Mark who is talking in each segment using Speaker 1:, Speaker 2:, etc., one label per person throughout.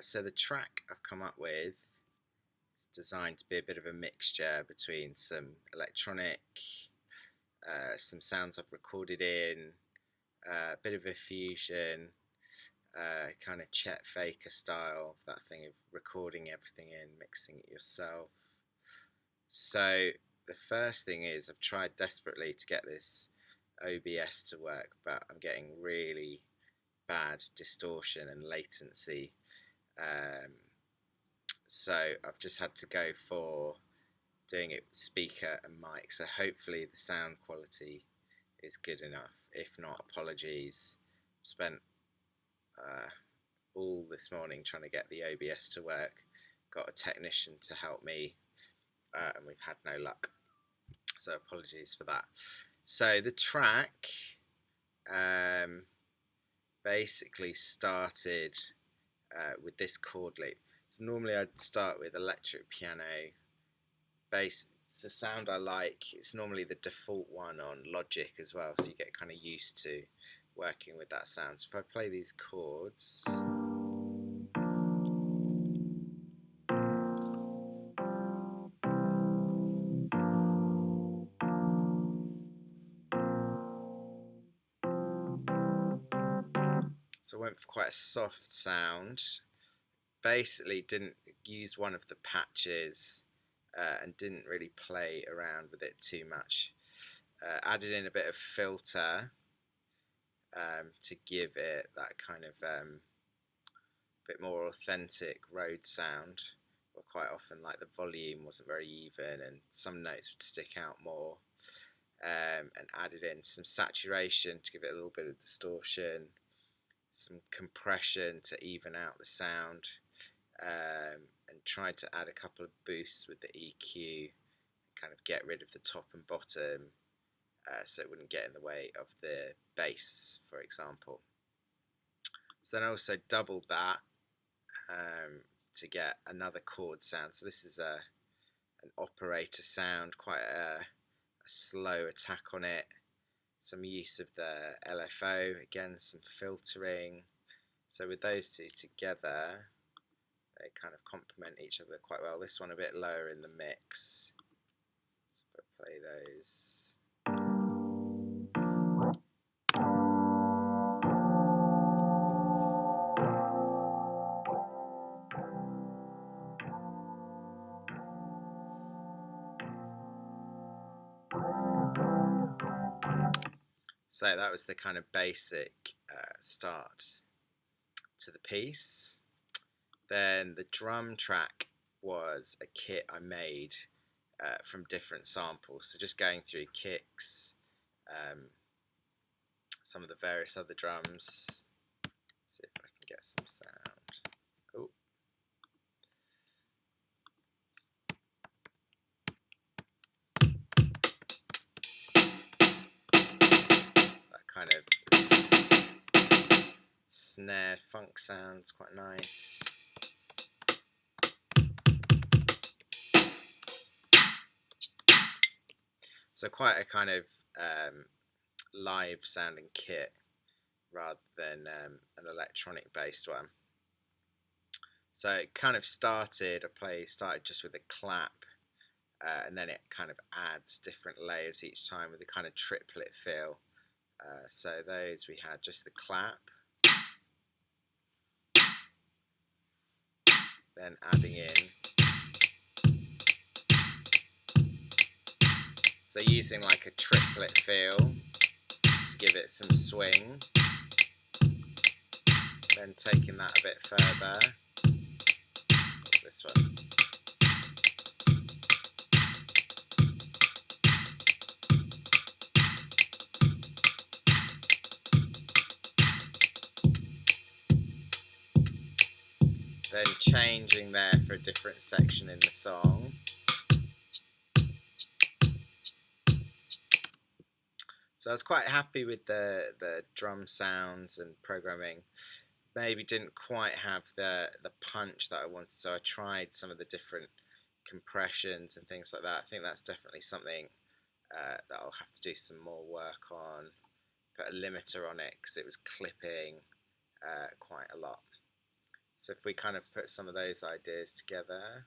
Speaker 1: So the track I've come up with is designed to be a bit of a mixture between some electronic, some sounds I've recorded in, a bit of a fusion, kind of Chet Faker style, that thing of recording everything in, mixing it yourself. So the first thing is I've tried desperately to get this OBS to work, but I'm getting really bad distortion and latency. Um, so I've just had to go for doing it with speaker and mic. So hopefully the sound quality is good enough. If not, apologies. Spent all this morning trying to get the OBS to work. Got a technician to help me, and we've had no luck. So apologies for that. So the track basically started with this chord loop. So normally I'd start with electric piano, bass. It's a sound I like. It's normally the default one on Logic as well, so you get kind of used to working with that sound. So if I play these chords, so I went for quite a soft sound. Basically didn't use one of the patches and didn't really play around with it too much. Added in a bit of filter to give it that kind of bit more authentic road sound. But quite often, like, the volume wasn't very even and some notes would stick out more. And added in some saturation to give it a little bit of distortion, some compression to even out the sound, and tried to add a couple of boosts with the EQ, kind of get rid of the top and bottom, so it wouldn't get in the way of the bass, for example. So then I also doubled that to get another chord sound. So this is an operator sound, quite a slow attack on it. Some use of the LFO, again some filtering. So with those two together, they kind of complement each other quite well. This one a bit lower in the mix. So if I play those. So that was the kind of basic start to the piece. Then the drum track was a kit I made from different samples. So just going through kicks, some of the various other drums. See if I can get some sound. Oh. That kind of snare funk sound's quite nice. So quite a kind of live sounding kit rather than an electronic based one. So it kind of started just with a clap, and then it kind of adds different layers each time with a kind of triplet feel. So those we had just the clap, then adding in, so using like a triplet feel to give it some swing, then taking that a bit further. This one. Then changing there for a different section in the song. So I was quite happy with the drum sounds and programming. Maybe didn't quite have the punch that I wanted, so I tried some of the different compressions and things like that. I think that's definitely something that I'll have to do some more work on. Put a limiter on it because it was clipping quite a lot. So if we kind of put some of those ideas together.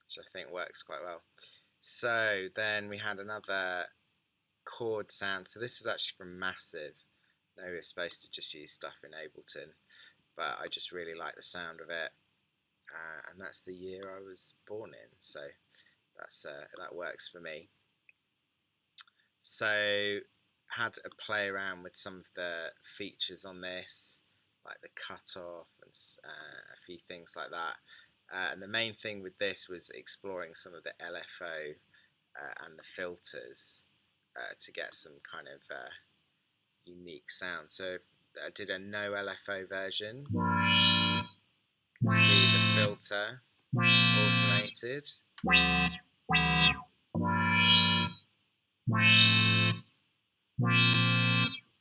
Speaker 1: Which I think works quite well. So then we had another chord sound. So this was actually from Massive. No, we were supposed to just use stuff in Ableton, but I just really like the sound of it, and that's the year I was born in. So that's that works for me. So had a play around with some of the features on this, like the cutoff and a few things like that. And the main thing with this was exploring some of the LFO and the filters to get some kind of unique sound. So if I did a no LFO version, you can see the filter automated.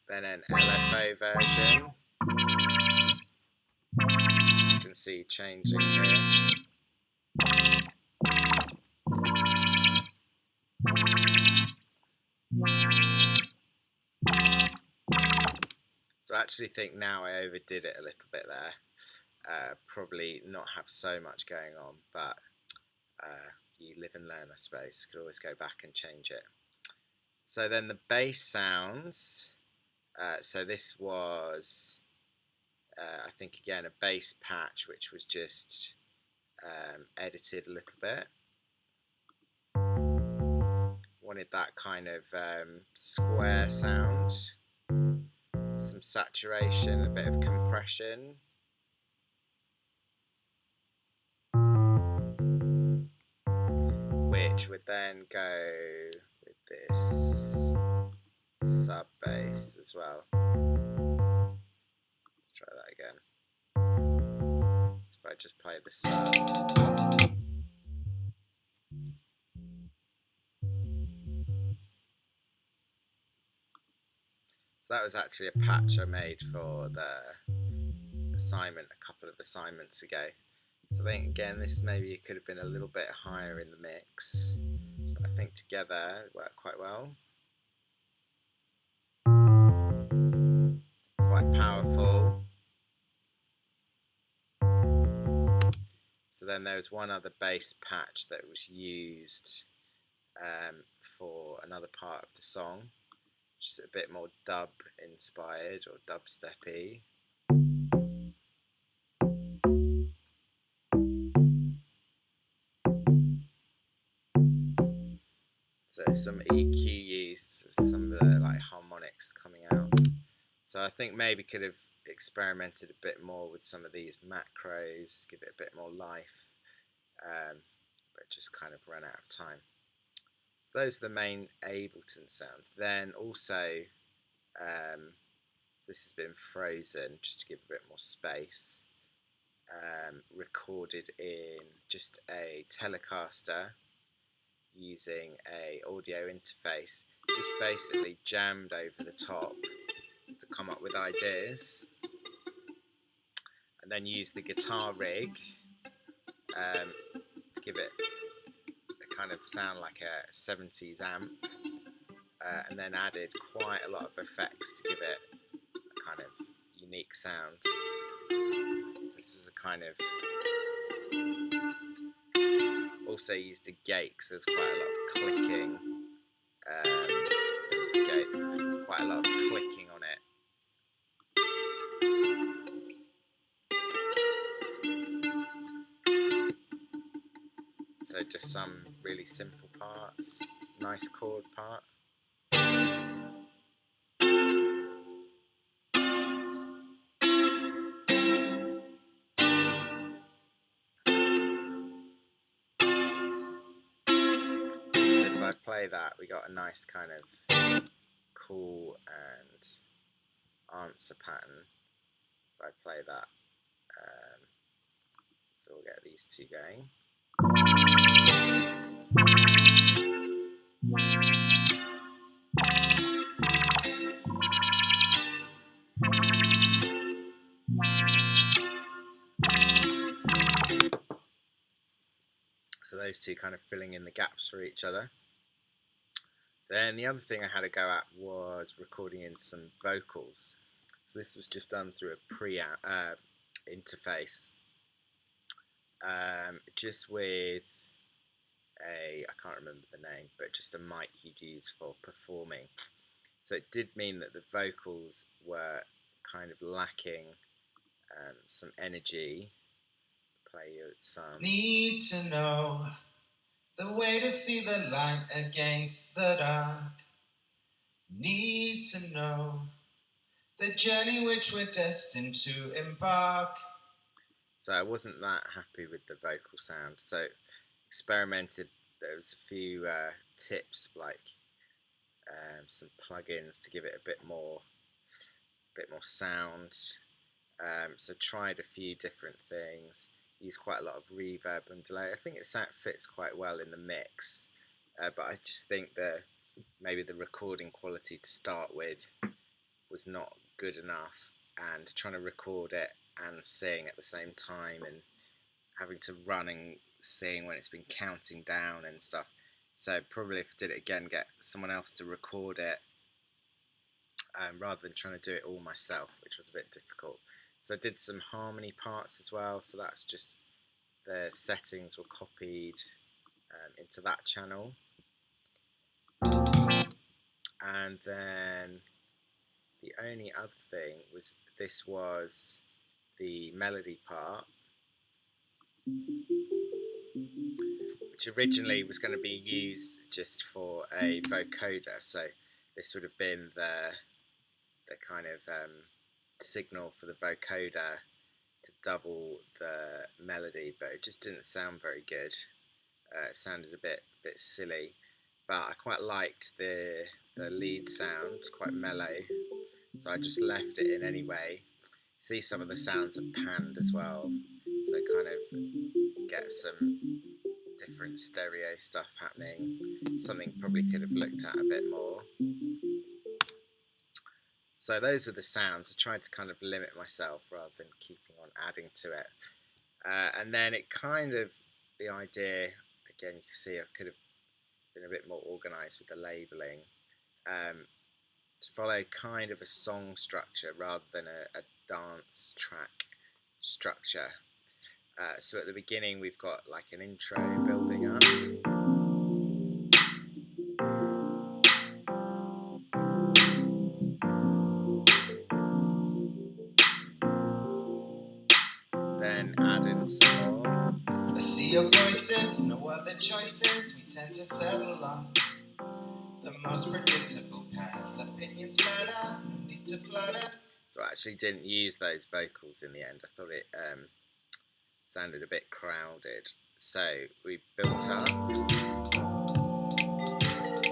Speaker 1: Then an LFO version, you can see changing here. So I actually think now I overdid it a little bit there. Probably not have so much going on, but you live and learn, I suppose. Could always go back and change it. So then the bass sounds. So this was, I think again, a bass patch which was just edited a little bit. Wanted that kind of square sound, some saturation, a bit of compression. Which would then go with this sub bass as well. Let's try that again. So if I just play the sub. So that was actually a patch I made for the assignment a couple of assignments ago. So I think again this maybe could have been a little bit higher in the mix, but I think together it worked quite well. Quite powerful. So then there was one other bass patch that was used for another part of the song, just a bit more dub inspired or dubsteppy. So some EQ use, some of the like harmonics coming out. So I think maybe could have experimented a bit more with some of these macros, give it a bit more life, but just kind of run out of time. So those are the main Ableton sounds. Then also, so this has been frozen just to give a bit more space. Recorded in just a Telecaster using a audio interface, just basically jammed over the top to come up with ideas, and then use the guitar rig to give it a kind of sound like a 70s amp, and then added quite a lot of effects to give it a kind of unique sound. So this is a kind of, also used a gate because there's quite a lot of clicking. There's the gate, quite a lot of clicking on it. So just some really simple parts, nice chord part. So if I play that, we got a nice kind of call and answer pattern. If I play that, so we'll get these two going. So those two kind of filling in the gaps for each other. Then the other thing I had to go at was recording in some vocals. So this was just done through a interface, just with I can't remember the name, but just a mic you'd use for performing. So it did mean that the vocals were kind of lacking some energy. Play some.
Speaker 2: Need to know the way to see the light against the dark. Need to know the journey which we're destined to embark.
Speaker 1: So I wasn't that happy with the vocal sound. So experimented. There was a few tips like some plugins to give it a bit more sound. So tried a few different things. Used quite a lot of reverb and delay. I think it fits quite well in the mix, but I just think maybe the recording quality to start with was not good enough, and trying to record it and sing at the same time, and having to run and sing when it's been counting down and stuff. So probably if I did it again, get someone else to record it, rather than trying to do it all myself, which was a bit difficult. So I did some harmony parts as well, so that's just the settings were copied into that channel. And then the only other thing was this was the melody part, which originally was going to be used just for a vocoder. So this would have been the kind of signal for the vocoder to double the melody, but it just didn't sound very good. It sounded a bit silly, but I quite liked the lead sound, quite mellow, so I just left it in anyway. See, some of the sounds are panned as well, so kind of get some different stereo stuff happening. Something probably could have looked at a bit more. So those are the sounds. I tried to kind of limit myself rather than keeping on adding to it. And then it kind of, the idea, again, you can see I could have been a bit more organised with the labelling, to follow kind of a song structure rather than a dance track structure. So at the beginning we've got like an intro building up. Then add in some more.
Speaker 2: I see your voices, no other choices. We tend to settle on the most predictable path. Opinions matter, no need to flutter.
Speaker 1: So I actually didn't use those vocals in the end. I thought it sounded a bit crowded. So we built up.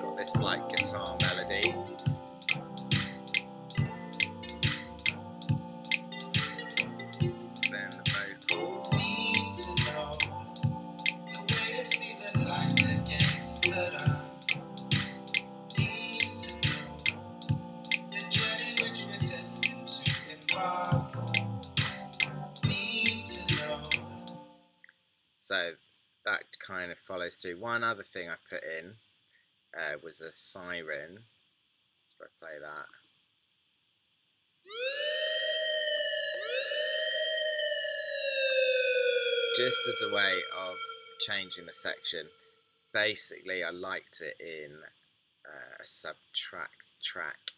Speaker 1: Got this like guitar melody. Then the vocals.
Speaker 2: Need to know the way to see the light against the dark. Need to know the journey which we're destined to embark. Need to know.
Speaker 1: So that kind of follows through. One other thing I put in was a siren. So I play that. Just as a way of changing the section. Basically, I liked it in a subtract track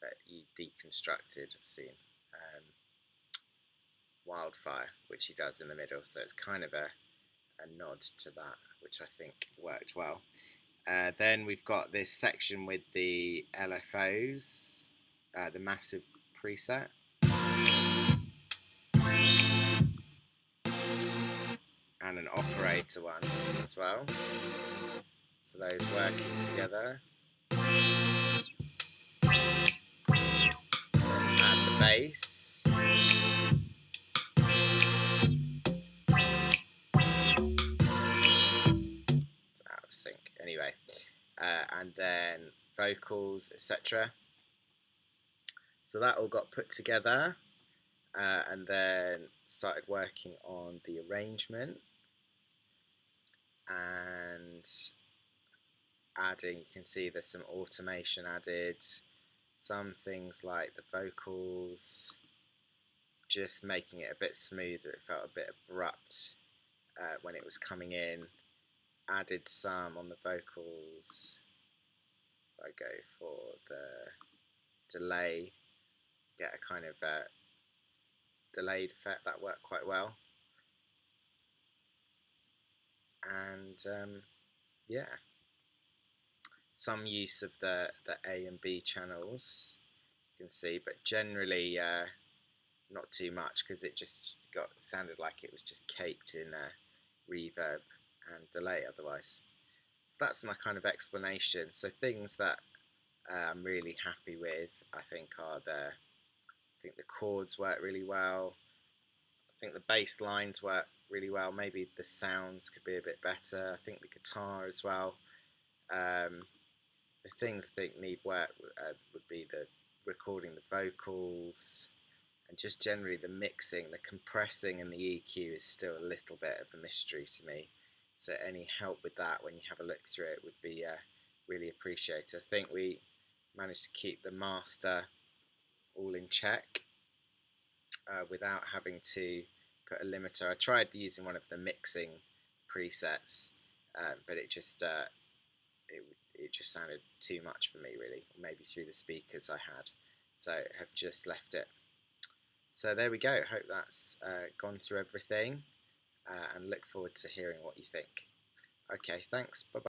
Speaker 1: that he deconstructed. I've seen Wildfire, which he does in the middle, so it's kind of a nod to that, which I think worked well. Then we've got this section with the LFOs, the massive preset. And an operator one as well. So those working together. Add the bass. It's out of sync. Anyway, and then vocals, etc. So that all got put together, and then started working on the arrangement and adding. You can see there's some automation added, some things like the vocals, just making it a bit smoother. It felt a bit abrupt when it was coming in. Added some on the vocals. I go for the delay, get a kind of delayed effect that worked quite well. And yeah, some use of the A and B channels, you can see, but generally not too much, because it just sounded like it was just caked in reverb and delay otherwise. So that's my kind of explanation. So things that I'm really happy with, I think, are I think the chords work really well. I think the bass lines work really well. Maybe the sounds could be a bit better. I think the guitar as well. The things I think need work would be the recording the vocals, and just generally the mixing, the compressing and the EQ is still a little bit of a mystery to me. So any help with that when you have a look through it would be really appreciated. I think we managed to keep the master all in check without having to put a limiter. I tried using one of the mixing presets, but it just sounded too much for me, really, maybe through the speakers I had, so have just left it. So there we go. Hope that's gone through everything, and look forward to hearing what you think. Okay, thanks. Bye bye.